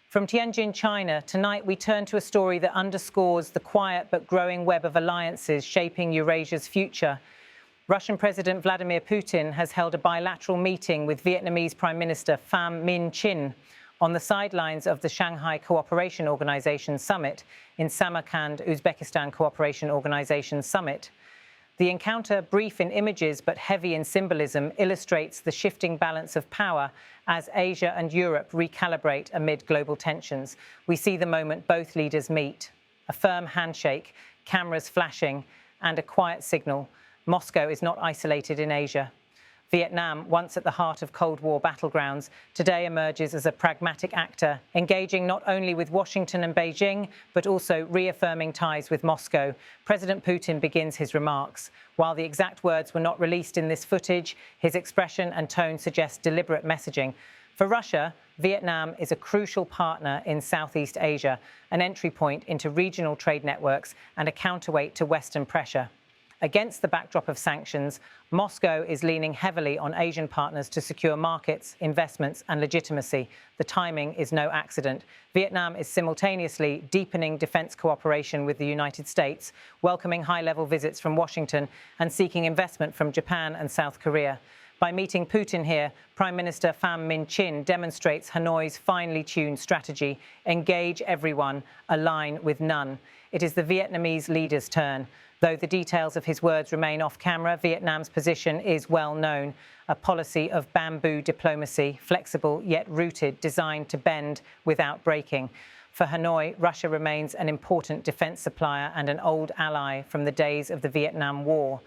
From Tianjin, China, tonight we turn to a story that underscores the quiet but growing web of alliances shaping Eurasia's future. Russian President Vladimir Putin has held a bilateral meeting with Vietnamese Prime Minister Pham Chinh on the sidelines of the Shanghai Cooperation Organization Summit in Samarkand, Uzbekistan Cooperation Organization Summit. The encounter, brief in images but heavy in symbolism, illustrates the shifting balance of power as Asia and Europe recalibrate amid global tensions. We see the moment both leaders meet. A firm handshake, cameras flashing, and a quiet signal. Moscow is not isolated in Asia. Vietnam, once at the heart of Cold War battlegrounds, today emerges as a pragmatic actor, engaging not only with Washington and Beijing, but also reaffirming ties with Moscow. President Putin begins his remarks. While the exact words were not released in this footage, his expression and tone suggest deliberate messaging. For Russia, Vietnam is a crucial partner in Southeast Asia, an entry point into regional trade networks and a counterweight to Western pressure. Against the backdrop of sanctions, Moscow is leaning heavily on Asian partners to secure markets, investments and legitimacy. The timing is no accident. Vietnam is simultaneously deepening defense cooperation with the United States, welcoming high-level visits from Washington and seeking investment from Japan and South Korea. By meeting Putin here, Prime Minister Pham Chinh demonstrates Hanoi's finely tuned strategy: engage everyone, align with none. It is the Vietnamese leader's turn. Though the details of his words remain off-camera, Vietnam's position is well known. A policy of bamboo diplomacy, flexible yet rooted, designed to bend without breaking. For Hanoi, Russia remains an important defense supplier and an old ally from the days of the Vietnam War.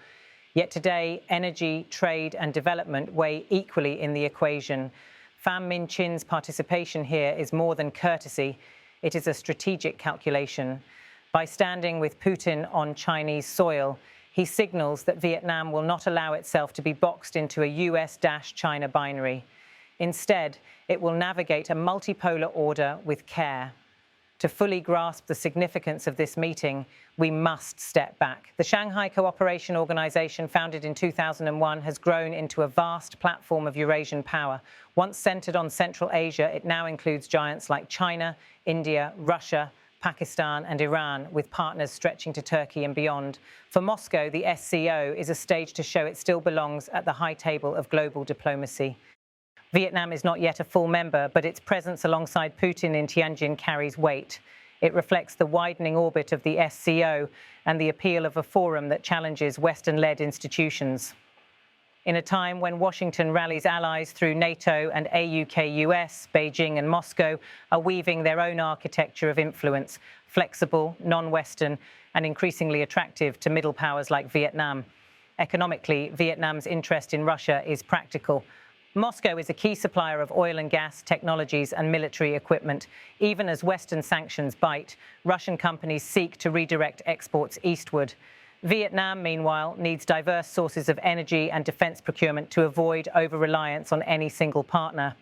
Yet today, energy, trade and development weigh equally in the equation. Pham Chinh's participation here is more than courtesy. It is a strategic calculation. By standing with Putin on Chinese soil, he signals that Vietnam will not allow itself to be boxed into a US-China binary. Instead, it will navigate a multipolar order with care. To fully grasp the significance of this meeting, we must step back. The Shanghai Cooperation Organization, founded in 2001, has grown into a vast platform of Eurasian power. Once centered on Central Asia, it now includes giants like China, India, Russia, Pakistan and Iran, with partners stretching to Turkey and beyond. For Moscow, the SCO is a stage to show it still belongs at the high table of global diplomacy. Vietnam is not yet a full member, but its presence alongside Putin in Tianjin carries weight. It reflects the widening orbit of the SCO and the appeal of a forum that challenges Western-led institutions. In a time when Washington rallies allies through NATO and AUKUS, Beijing and Moscow are weaving their own architecture of influence, flexible, non-Western, and increasingly attractive to middle powers like Vietnam. Economically, Vietnam's interest in Russia is practical. Moscow is a key supplier of oil and gas, technologies and military equipment. Even as Western sanctions bite, Russian companies seek to redirect exports eastward. Vietnam, meanwhile, needs diverse sources of energy and defense procurement to avoid over-reliance on any single partner.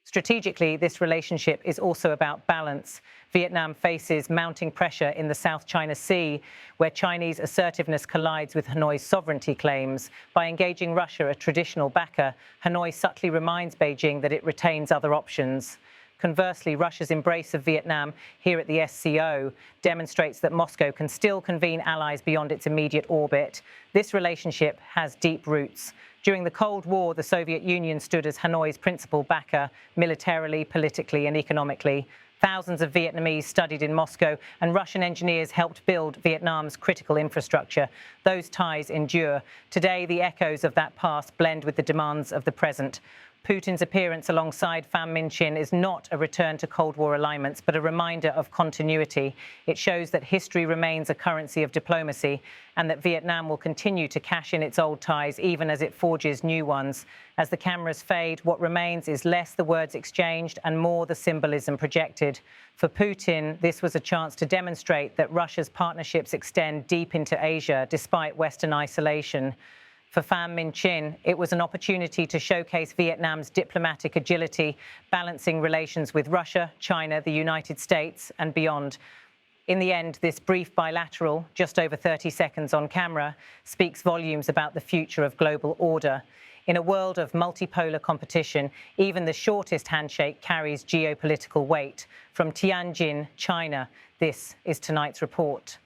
Strategically, this relationship is also about balance. Vietnam faces mounting pressure in the South China Sea, where Chinese assertiveness collides with Hanoi's sovereignty claims. By engaging Russia, a traditional backer, Hanoi subtly reminds Beijing that it retains other options. Conversely, Russia's embrace of Vietnam here at the SCO demonstrates that Moscow can still convene allies beyond its immediate orbit. This relationship has deep roots. During the Cold War, the Soviet Union stood as Hanoi's principal backer, militarily, politically and economically. Thousands of Vietnamese studied in Moscow, and Russian engineers helped build Vietnam's critical infrastructure. Those ties endure. Today, the echoes of that past blend with the demands of the present. Putin's appearance alongside Pham Chinh is not a return to Cold War alignments, but a reminder of continuity. It shows that history remains a currency of diplomacy and that Vietnam will continue to cash in its old ties even as it forges new ones. As the cameras fade, what remains is less the words exchanged and more the symbolism projected. For Putin, this was a chance to demonstrate that Russia's partnerships extend deep into Asia despite Western isolation. For Pham Chinh, it was an opportunity to showcase Vietnam's diplomatic agility, balancing relations with Russia, China, the United States and beyond. In the end, this brief bilateral, just over 30 seconds on camera, speaks volumes about the future of global order. In a world of multipolar competition, even the shortest handshake carries geopolitical weight. From Tianjin, China, this is tonight's report.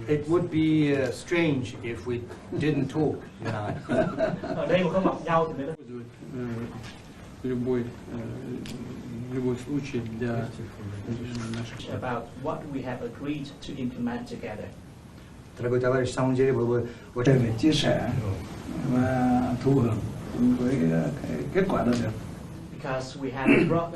It would be strange if we didn't talk tonight. About what we have agreed to implement together. Дорогой товарищ, в самом деле было бы очень тише và thụ hưởng với kết quả đạt được. Because we have brought